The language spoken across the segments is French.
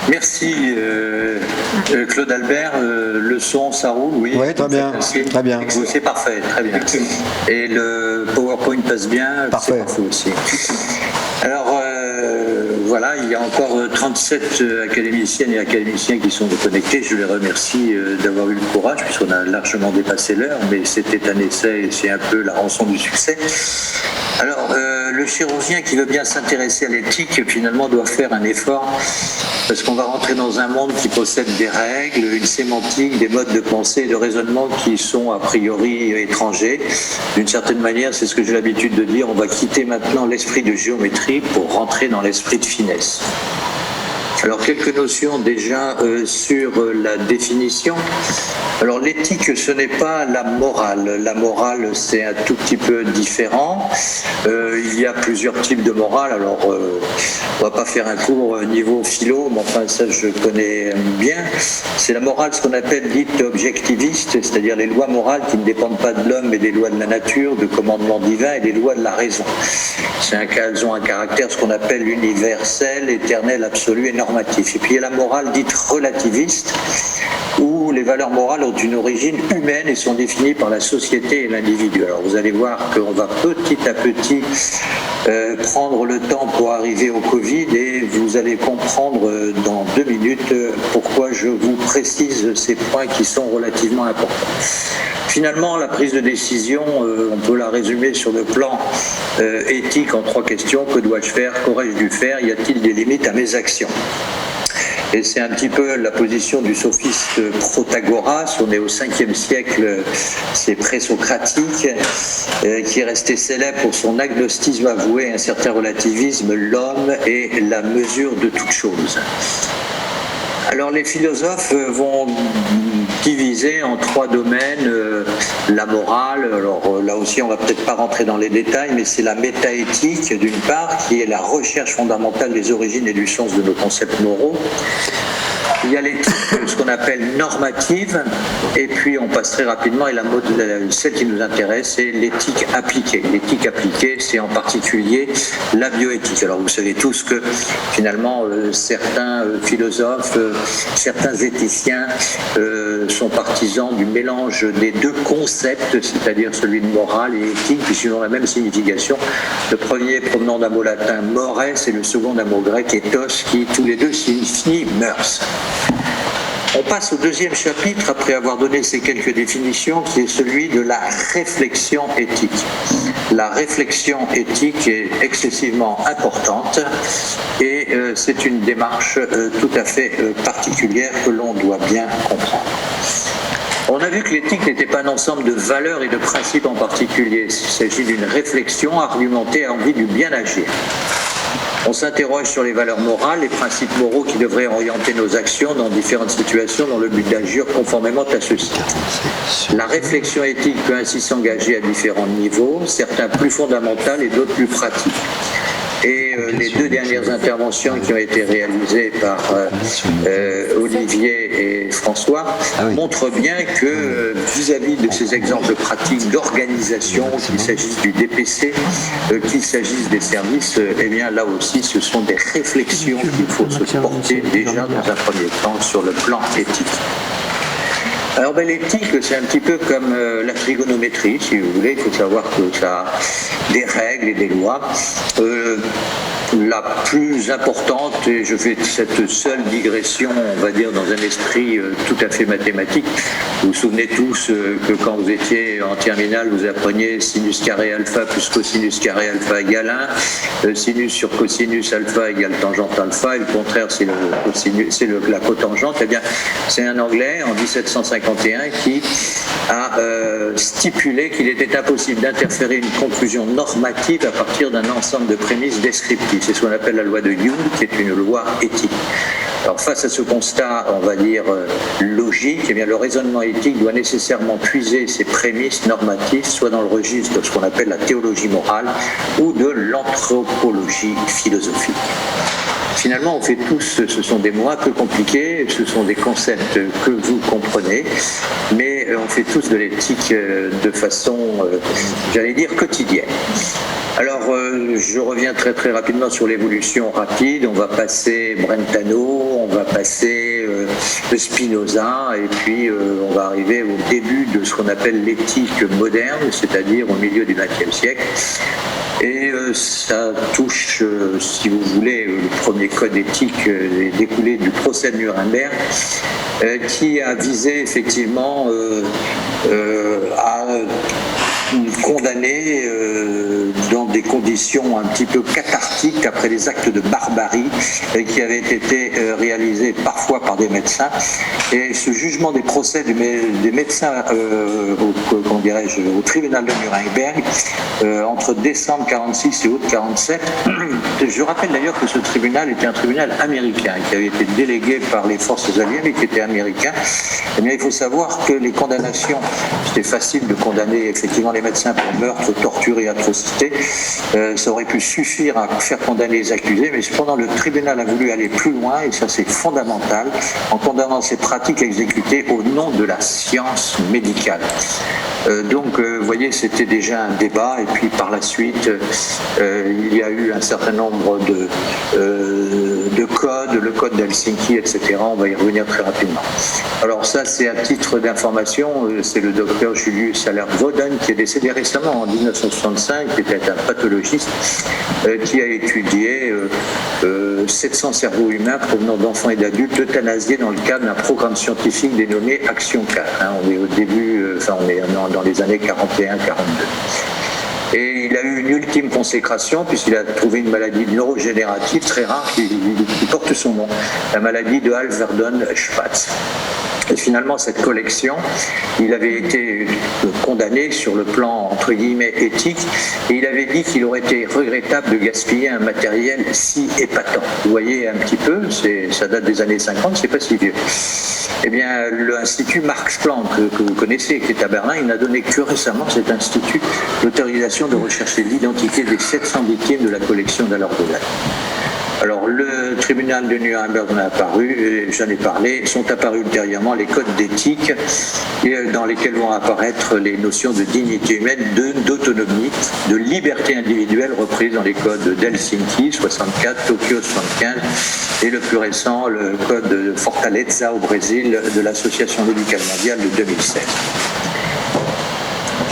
Merci Claude Albert. Le son, ça roule, oui. Oui, très bien. Très bien. C'est parfait, très bien. Et le PowerPoint passe bien. Parfait. C'est parfait aussi. Alors voilà, il y a encore 37 académiciennes et académiciens qui sont connectés. Je les remercie d'avoir eu le courage, puisqu'on a largement dépassé l'heure, mais c'était un essai et c'est un peu la rançon du succès. Alors, le chirurgien qui veut bien s'intéresser à l'éthique, finalement, doit faire un effort, parce qu'on va rentrer dans un monde qui possède des règles, une sémantique, des modes de pensée et de raisonnement qui sont a priori étrangers. D'une certaine manière, c'est ce que j'ai l'habitude de dire, on va quitter maintenant l'esprit de géométrie pour rentrer dans l'esprit de finesse. Alors, quelques notions déjà sur la définition. Alors, l'éthique, ce n'est pas la morale. La morale, c'est un tout petit peu différent. Il y a plusieurs types de morale. Alors, on va pas faire un cours niveau philo, mais enfin, ça, je connais bien. C'est la morale, ce qu'on appelle dite objectiviste, c'est-à-dire les lois morales qui ne dépendent pas de l'homme, mais des lois de la nature, de commandements divins et des lois de la raison. Elles ont un caractère, ce qu'on appelle universel, éternel, absolu et normatif. Et puis, il y a la morale dite relativiste, où les valeurs morales ont une origine humaine et sont définies par la société et l'individu. Alors vous allez voir qu'on va petit à petit prendre le temps pour arriver au Covid et vous allez comprendre dans 2 minutes pourquoi je vous précise ces points qui sont relativement importants. Finalement, la prise de décision, on peut la résumer sur le plan éthique en 3 questions. Que dois-je faire? Qu'aurais-je dû faire? Y a-t-il des limites à mes actions? Et c'est un petit peu la position du sophiste Protagoras. On est au 5e siècle, c'est présocratique, qui est resté célèbre pour son agnosticisme avoué, un certain relativisme, l'homme est la mesure de toute chose. Alors les philosophes vont diviser en 3 domaines la morale. Alors là aussi, on va peut-être pas rentrer dans les détails, mais c'est la métaéthique d'une part, qui est la recherche fondamentale des origines et du sens de nos concepts moraux. Il y a l'éthique, ce qu'on appelle normative, et puis on passe très rapidement, et celle qui nous intéresse, c'est l'éthique appliquée. L'éthique appliquée, c'est en particulier la bioéthique. Alors vous savez tous que finalement certains philosophes, certains éthiciens sont partisans du mélange des 2 concepts, c'est-à-dire celui de morale et éthique, puisqu'ils ont la même signification. Le premier provenant d'un mot latin mores et le second d'un mot grec ethos, qui tous les deux signifient mœurs. On passe au 2e chapitre, après avoir donné ces quelques définitions, qui est celui de la réflexion éthique. La réflexion éthique est excessivement importante et c'est une démarche tout à fait particulière que l'on doit bien comprendre. On a vu que l'éthique n'était pas un ensemble de valeurs et de principes en particulier. Il s'agit d'une réflexion argumentée en vue du bien agir. On s'interroge sur les valeurs morales, les principes moraux qui devraient orienter nos actions dans différentes situations dans le but d'agir conformément à ceux-ci. La réflexion éthique peut ainsi s'engager à différents niveaux, certains plus fondamentaux et d'autres plus pratiques. Et les 2 dernières interventions qui ont été réalisées par Olivier et François montrent bien que vis-à-vis de ces exemples pratiques d'organisation, qu'il s'agisse du DPC, qu'il s'agisse des services, eh bien là aussi ce sont des réflexions qu'il faut se porter déjà dans un premier temps sur le plan éthique. Alors l'éthique, c'est un petit peu comme la trigonométrie, si vous voulez. Il faut savoir que ça a des règles et des lois. La plus importante, et je fais cette seule digression, on va dire, dans un esprit tout à fait mathématique. Vous vous souvenez tous que quand vous étiez en terminale, vous appreniez sinus carré alpha plus cosinus carré alpha égale 1, sinus sur cosinus alpha égale tangente alpha, et le contraire, c'est la cotangente. Eh bien, c'est un Anglais en 1751 qui a stipulé qu'il était impossible d'interférer une conclusion normative à partir d'un ensemble de prémices descriptives. C'est ce qu'on appelle la loi de Hume, qui est une loi éthique. Alors face à ce constat, on va dire logique, eh bien, le raisonnement éthique doit nécessairement puiser ses prémices normatives, soit dans le registre de ce qu'on appelle la théologie morale ou de l'anthropologie philosophique. Finalement, on fait tous, ce sont des mots un peu compliqués, ce sont des concepts que vous comprenez, mais on fait tous de l'éthique de façon, j'allais dire, quotidienne. Alors, je reviens très rapidement sur l'évolution rapide. On va passer Brentano, on va passer de Spinoza, et puis on va arriver au début de ce qu'on appelle l'éthique moderne, c'est-à-dire au milieu du XXe siècle. Et ça touche, si vous voulez, le premier code éthique découlé du procès de Nuremberg, qui a visé effectivement à condamner dans des conditions un petit peu cathartiques après des actes de barbarie qui avaient été réalisés parfois par des médecins. Et ce jugement des procès des médecins au tribunal de Nuremberg entre décembre 46 et août 47, je rappelle d'ailleurs que ce tribunal était un tribunal américain qui avait été délégué par les forces alliées mais qui était américain. Eh bien, il faut savoir que les condamnations, c'était facile de condamner effectivement les médecins pour meurtre, torture et atrocité. Ça aurait pu suffire à faire condamner les accusés, mais cependant le tribunal a voulu aller plus loin, et ça c'est fondamental, en condamnant ces pratiques exécutées au nom de la science médicale. Donc, vous voyez, c'était déjà un débat, et puis par la suite, il y a eu un certain nombre de codes, le code d'Helsinki, etc. On va y revenir très rapidement. Alors ça, c'est à titre d'information, c'est le docteur Julius Aller-Woden qui est décédé récemment en 1965, qui était un pathologiste qui a étudié 700 cerveaux humains provenant d'enfants et d'adultes euthanasiés dans le cadre d'un programme scientifique dénommé Action 4. On est au début, on est dans les années 41-42. Et il a eu une ultime consécration puisqu'il a trouvé une maladie neurogénérative très rare qui porte son nom, la maladie de Hall-Verdon-Spatz. Et finalement, cette collection, il avait été condamné sur le plan, entre guillemets, éthique, et il avait dit qu'il aurait été regrettable de gaspiller un matériel si épatant. Vous voyez un petit peu, ça date des années 50, c'est pas si vieux. Eh bien, l'Institut Max Planck, que vous connaissez, qui est à Berlin, il n'a donné que récemment, cet institut, l'autorisation de rechercher l'identité des 700 victimes de la collection d'Aller-Woden. Alors, le tribunal de Nuremberg en a apparu, j'en ai parlé, sont apparus ultérieurement les codes d'éthique dans lesquels vont apparaître les notions de dignité humaine, d'autonomie, de liberté individuelle reprises dans les codes d'Helsinki 64, Tokyo 75 et le plus récent, le code de Fortaleza au Brésil de l'Association médicale mondiale de 2016.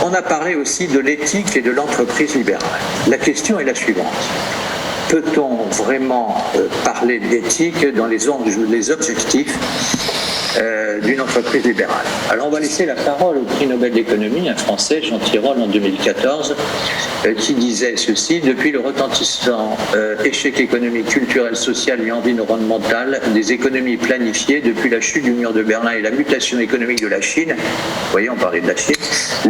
On a parlé aussi de l'éthique et de l'entreprise libérale. La question est la suivante. Peut-on vraiment parler d'éthique dans les objectifs d'une entreprise libérale? Alors on va laisser la parole au prix Nobel d'économie, un Français, Jean Tirole, en 2014, qui disait ceci: depuis le retentissant échec économique, culturel, social et environnemental des économies planifiées, depuis la chute du mur de Berlin et la mutation économique de la Chine, vous voyez, on parlait de la Chine,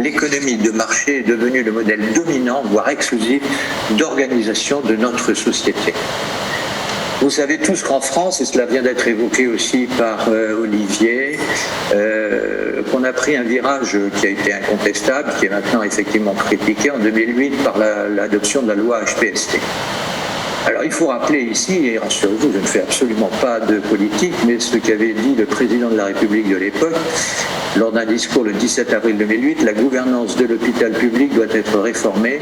l'économie de marché est devenue le modèle dominant, voire exclusif, d'organisation de notre société. Vous savez tous qu'en France, et cela vient d'être évoqué aussi par Olivier, qu'on a pris un virage qui a été incontestable, qui est maintenant effectivement critiqué en 2008 par l'adoption de la loi HPST. Alors il faut rappeler ici, et rassurez-vous, je ne fais absolument pas de politique, mais ce qu'avait dit le président de la République de l'époque, lors d'un discours le 17 avril 2008, la gouvernance de l'hôpital public doit être réformée.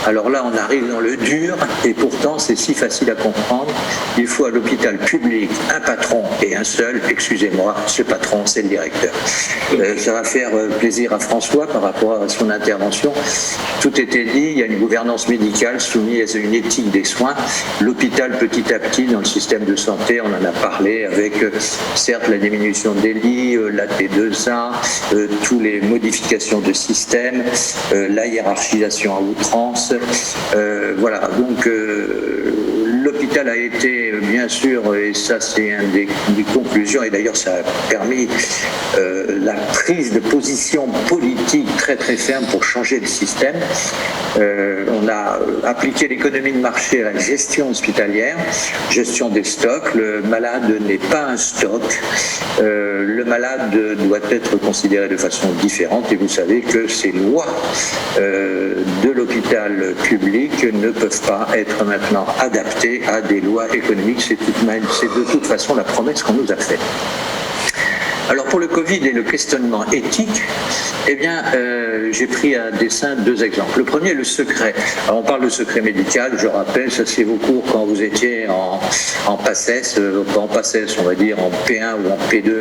Alors là, on arrive dans le dur, et pourtant c'est si facile à comprendre. Il faut à l'hôpital public un patron et un seul, excusez-moi, ce patron, c'est le directeur. Ça va faire plaisir à François par rapport à son intervention. Tout était dit, il y a une gouvernance médicale soumise à une éthique des soins. L'hôpital, petit à petit, dans le système de santé, on en a parlé avec, certes, la diminution des lits, la T2A, toutes les modifications de système, la hiérarchisation à outrance. Voilà, donc l'hôpital a été, bien sûr, et ça c'est une des conclusions, et d'ailleurs ça a permis la prise de position politique très très ferme pour changer le système. On a appliqué l'économie de marché à la gestion hospitalière, gestion des stocks. Le malade n'est pas un stock. Le malade doit être considéré de façon différente, et vous savez que ces lois de l'hôpital public ne peuvent pas être maintenant adaptées à des lois économiques. C'est de toute façon la promesse qu'on nous a faite. Alors pour le Covid et le questionnement éthique, eh bien, j'ai pris à dessein 2 exemples. Le premier, le secret. Alors, on parle de secret médical, je rappelle, ça c'est vos cours quand vous étiez en PACES, pas en PACES, on va dire en P1 ou en P2.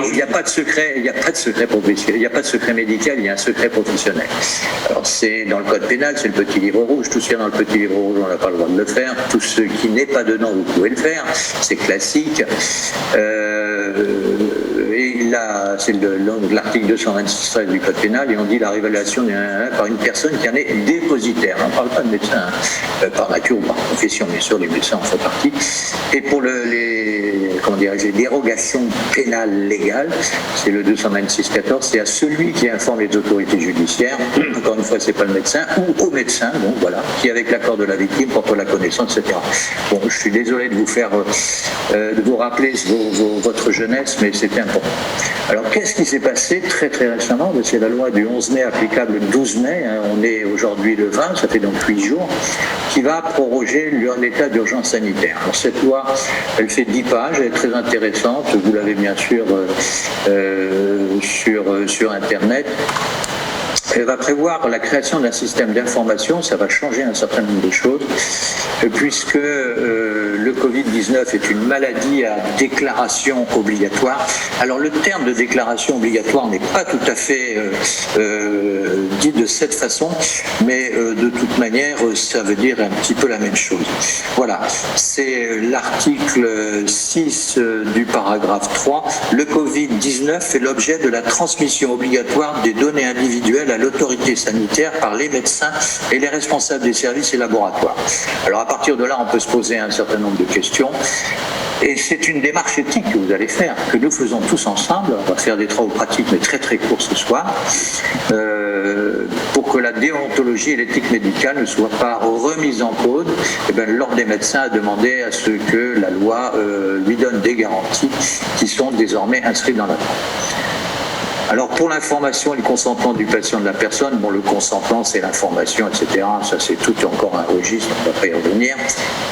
Il n'y a pas de secret, il n'y a pas de secret professionnel, il n'y a pas de secret médical, il y a un secret professionnel. Alors c'est dans le code pénal, c'est le petit livre rouge, tout ce qui est dans le petit livre rouge, on n'a pas le droit de le faire, tout ce qui n'est pas dedans, vous pouvez le faire, c'est classique. Et là, c'est l'article 226 du code pénal, et on dit la révélation par une personne qui en est dépositaire. On ne parle pas de médecin, par nature ou par profession, bien sûr, les médecins en font partie. Et pour les dérogations pénales légales, c'est le 226-14, c'est à celui qui informe les autorités judiciaires, encore une fois, c'est pas le médecin, ou au médecin, donc voilà, qui avec l'accord de la victime porte la connaissance, etc. Bon, je suis désolé de vous faire, de vous rappeler votre jeunesse, mais c'était important. Alors, qu'est-ce qui s'est passé très très récemment? C'est la loi du 11 mai applicable le 12 mai, hein, on est aujourd'hui le 20, ça fait donc 8 jours, qui va proroger l'état d'urgence sanitaire. Alors, cette loi, elle fait 10 pages, elle est très intéressante, vous l'avez bien sûr sur Internet. Elle va prévoir la création d'un système d'information, ça va changer un certain nombre de choses, puisque le Covid-19 est une maladie à déclaration obligatoire. Alors le terme de déclaration obligatoire n'est pas tout à fait dit de cette façon, mais de toute manière, ça veut dire un petit peu la même chose. Voilà, c'est l'article 6 du paragraphe 3. Le Covid-19 fait l'objet de la transmission obligatoire des données individuelles à l'autorité sanitaire par les médecins et les responsables des services et laboratoires. Alors à partir de là, on peut se poser un certain nombre de questions. Et c'est une démarche éthique que vous allez faire, que nous faisons tous ensemble. On va faire des travaux pratiques, mais très très courts ce soir, pour que la déontologie et l'éthique médicale ne soient pas remises en cause. Et bien, l'Ordre des médecins a demandé à ce que la loi lui donne des garanties qui sont désormais inscrites dans la loi. Alors pour l'information et le consentement du patient, de la personne, bon, le consentement c'est l'information, etc. Ça c'est tout encore un registre, on ne va pas y revenir.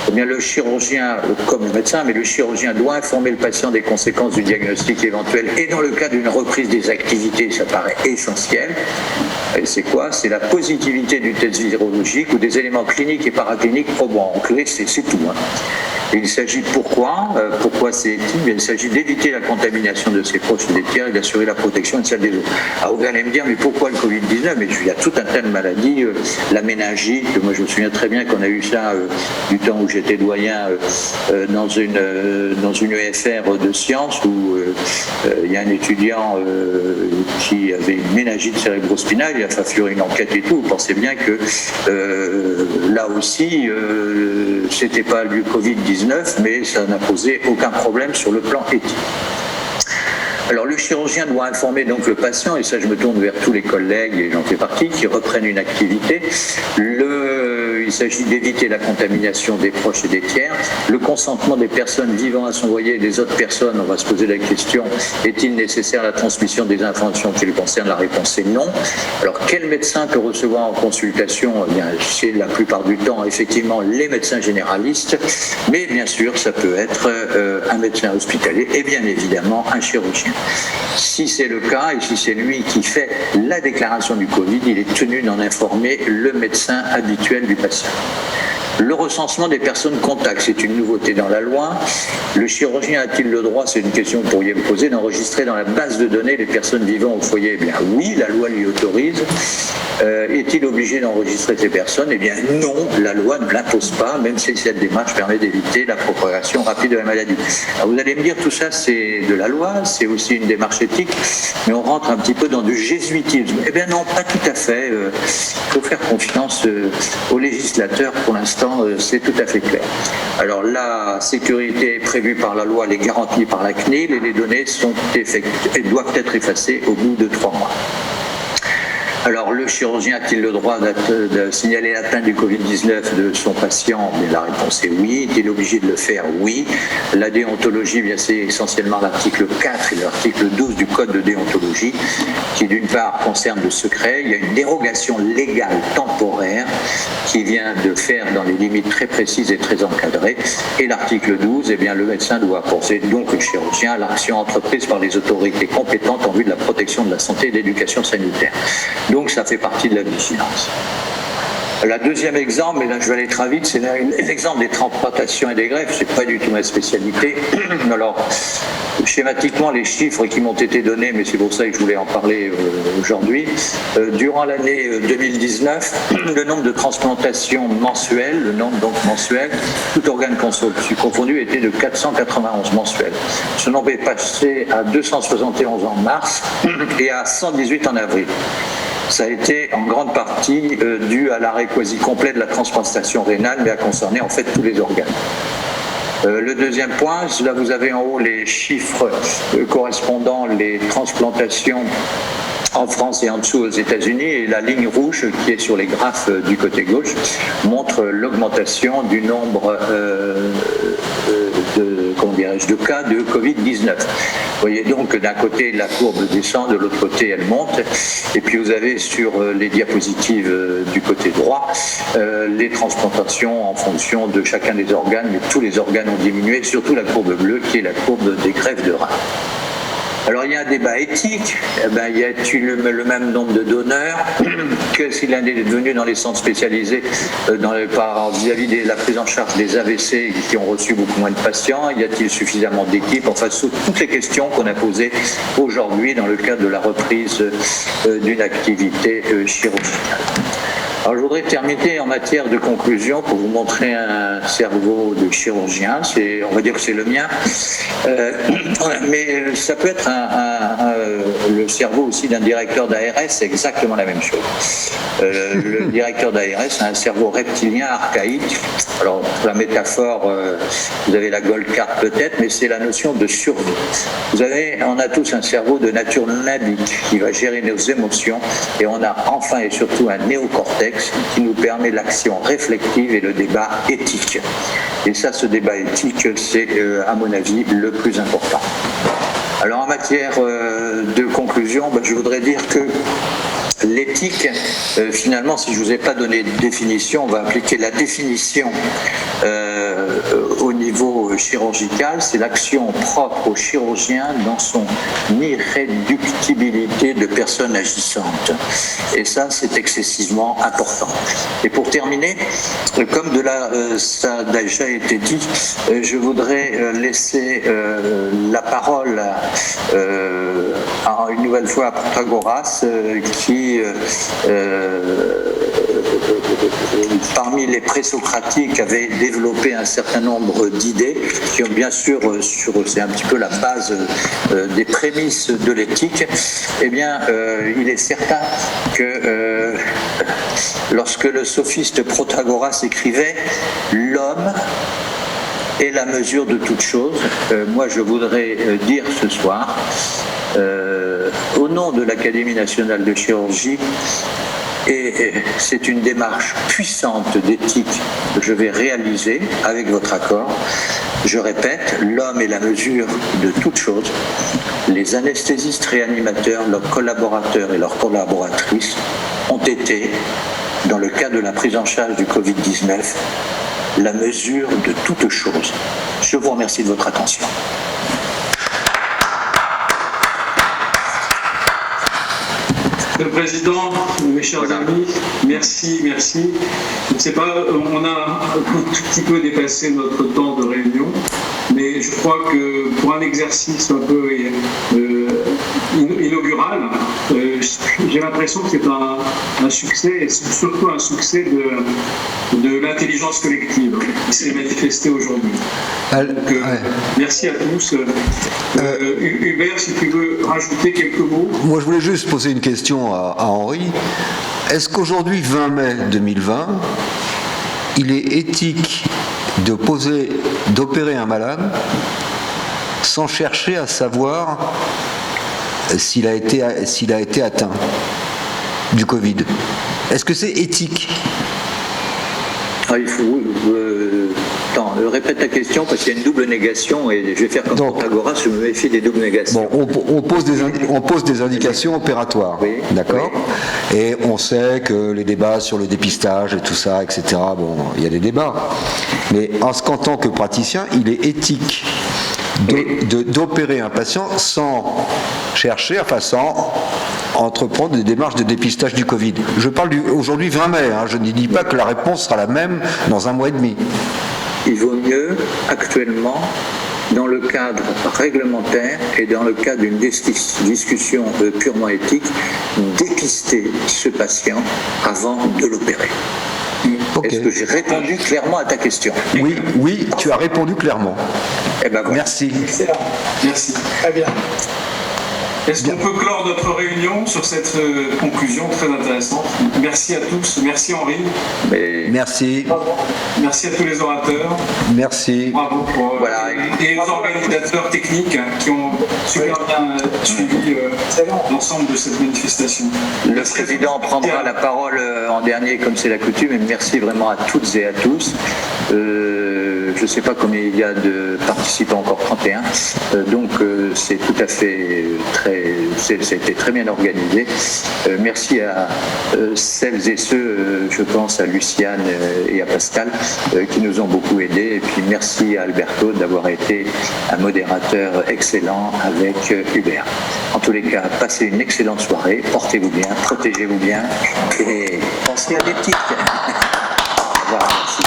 Eh bien le chirurgien, comme le médecin, mais le chirurgien doit informer le patient des conséquences du diagnostic éventuel et dans le cas d'une reprise des activités, ça paraît essentiel. Et c'est quoi? C'est la positivité du test virologique ou des éléments cliniques et paracliniques probants. En clé, c'est tout. Hein. Il s'agit pourquoi c'est éthique? Il s'agit d'éviter la contamination de ses proches et des tiers et d'assurer la protection de celle des autres. Alors vous allez me dire, mais pourquoi le Covid-19? Mais il y a tout un tas de maladies, la méningite, moi je me souviens très bien qu'on a eu ça du temps où j'étais doyen dans une EFR de sciences où il y a un étudiant qui avait une méningite cérébrospinale, il a fallu une enquête et tout. Vous pensez bien que là aussi, c'était pas du Covid-19, mais ça n'a posé aucun problème sur le plan éthique. Alors le chirurgien doit informer donc le patient, et ça je me tourne vers tous les collègues, et j'en fais partie, qui reprennent une activité. Il s'agit d'éviter la contamination des proches et des tiers. Le consentement des personnes vivant à son foyer et des autres personnes, on va se poser la question, est-il nécessaire la transmission des informations qui le concernent? La réponse est non. Alors quel médecin peut recevoir en consultation? Eh bien, c'est la plupart du temps effectivement les médecins généralistes, mais bien sûr ça peut être un médecin hospitalier et bien évidemment un chirurgien. Si c'est le cas et si c'est lui qui fait la déclaration du Covid, il est tenu d'en informer le médecin habituel du patient. Le recensement des personnes contacts, c'est une nouveauté dans la loi. Le chirurgien a-t-il le droit, c'est une question que vous pourriez me poser, d'enregistrer dans la base de données les personnes vivant au foyer? Eh bien oui, la loi lui autorise. Est-il obligé d'enregistrer ces personnes? Eh bien non, la loi ne l'impose pas, même si cette démarche permet d'éviter la propagation rapide de la maladie. Alors vous allez me dire, tout ça c'est de la loi, c'est aussi une démarche éthique, mais on rentre un petit peu dans du jésuitisme. Eh bien non, pas tout à fait. Il faut faire confiance aux législateurs. Pour l'instant, c'est tout à fait clair. Alors la sécurité est prévue par la loi, elle est garantie par la CNIL et les données doivent être effacées au bout de 3 mois. Alors, le chirurgien a-t-il le droit de signaler l'atteinte du Covid-19 de son patient? Mais la réponse est oui. Est-il obligé de le faire? Oui. La déontologie, bien, c'est essentiellement l'article 4 et l'article 12 du Code de déontologie, qui d'une part concerne le secret. Il y a une dérogation légale temporaire qui vient de faire dans les limites très précises et très encadrées. Et l'article 12, eh bien, le médecin doit penser, donc le chirurgien, à l'action entreprise par les autorités compétentes en vue de la protection de la santé et de l'éducation sanitaire. Donc ça fait partie de la vigilance. Le deuxième exemple, et là je vais aller très vite, c'est l'exemple des transplantations et des greffes. C'est pas du tout ma spécialité. Alors, schématiquement, les chiffres qui m'ont été donnés, mais c'est pour ça que je voulais en parler aujourd'hui, durant l'année 2019, le nombre de transplantations mensuelles, le nombre donc mensuel, tout organe confondu, était de 491 mensuels. Ce nombre est passé à 271 en mars et à 118 en avril. Ça a été en grande partie dû à l'arrêt quasi complet de la transplantation rénale, mais a concerné en fait tous les organes. Le deuxième point, là vous avez en haut les chiffres correspondant les transplantations en France et en dessous aux États-Unis, et la ligne rouge qui est sur les graphes du côté gauche montre l'augmentation du nombre de cas de Covid-19. Vous voyez donc d'un côté la courbe descend, de l'autre côté elle monte, et puis vous avez sur les diapositives du côté droit les transplantations en fonction de chacun des organes, mais tous les organes ont diminué, surtout la courbe bleue qui est la courbe des greffes de rein. Alors il y a un débat éthique, y a-t-il le même nombre de donneurs que s'il est devenu dans les centres spécialisés vis-à-vis de la prise en charge des AVC qui ont reçu beaucoup moins de patients, y a-t-il suffisamment d'équipes, enfin toutes les questions qu'on a posées aujourd'hui dans le cadre de la reprise d'une activité chirurgicale. Alors je voudrais terminer en matière de conclusion pour vous montrer un cerveau de chirurgien, on va dire que c'est le mien, mais ça peut être le cerveau aussi d'un directeur d'ARS, c'est exactement la même chose. Le directeur d'ARS a un cerveau reptilien archaïque. Alors la métaphore, vous avez la gold card peut-être, mais c'est la notion de survie. On a tous un cerveau de nature limbique qui va gérer nos émotions, et on a enfin et surtout un néocortex qui nous permet l'action réflexive et le débat éthique. Et ça, ce débat éthique, c'est à mon avis le plus important. Alors en matière de conclusion, je voudrais dire que l'éthique, finalement, si je ne vous ai pas donné de définition, on va appliquer la définition au niveau chirurgical. C'est l'action propre au chirurgien dans son irréductibilité de personne agissante. Et ça, c'est excessivement important. Et pour terminer, comme ça a déjà été dit, je voudrais laisser la parole une nouvelle fois à Protagoras, qui parmi les présocratiques avait développé un certain nombre d'idées qui ont bien sûr, c'est un petit peu la base des prémices de l'éthique. Eh bien, il est certain que lorsque le sophiste Protagoras écrivait « L'homme est la mesure de toute chose », moi je voudrais dire ce soir, au nom de l'Académie nationale de chirurgie, et c'est une démarche puissante d'éthique que je vais réaliser avec votre accord. Je répète, l'homme est la mesure de toute chose. Les anesthésistes réanimateurs, leurs collaborateurs et leurs collaboratrices ont été, dans le cas de la prise en charge du Covid-19, la mesure de toute chose. Je vous remercie de votre attention. Monsieur le Président, mes chers amis, merci. Je ne sais pas, on a un tout petit peu dépassé notre temps de réunion, mais je crois que pour un exercice un peu inaugural, j'ai l'impression que c'est un succès, et c'est surtout un succès de l'intelligence collective qui s'est manifestée aujourd'hui. Donc, merci à tous. Hubert, si tu veux rajouter quelques mots. Moi, je voulais juste poser une question à Henri. Est-ce qu'aujourd'hui, 20 mai 2020, il est éthique d'opérer un malade sans chercher à savoir s'il a été atteint? du Covid. Est-ce que c'est éthique ? Il faut. Attends, répète ta question parce qu'il y a une double négation et je vais faire comme Protagoras, je me méfie des doubles négations. Bon, on pose des indications opératoires, oui, d'accord, oui. Et on sait que les débats sur le dépistage et tout ça, etc., bon, il y a des débats. Mais en tant que praticien, il est éthique d'opérer un patient sans chercher, sans entreprendre des démarches de dépistage du Covid. Je parle aujourd'hui 20 mai, je ne dis pas que la réponse sera la même dans un mois et demi. Il vaut mieux actuellement, dans le cadre réglementaire et dans le cadre d'une discussion purement éthique, dépister ce patient avant de l'opérer. Okay. Est-ce que j'ai répondu clairement à ta question ? Oui, tu as répondu clairement. Eh ben voilà. Merci. Excellent. Merci. Très bien. Est-ce qu'on peut clore notre réunion sur cette conclusion très intéressante ? Merci à tous. Merci Henri. Merci. Merci à tous les orateurs. Merci. Bravo pour et aux organisateurs techniques qui ont super bien suivi l'ensemble de cette manifestation. Le président prendra la parole en dernier comme c'est la coutume et merci vraiment à toutes et à tous. Je ne sais pas combien il y a de participants, encore 31. Donc c'est tout à fait ça a été très bien organisé. Merci à celles et ceux, je pense à Luciane et à Pascal, qui nous ont beaucoup aidés. Et puis merci à Alberto d'avoir été un modérateur excellent avec Hubert. En tous les cas, passez une excellente soirée, portez-vous bien, protégez-vous bien et pensez à des petites. Voilà, merci.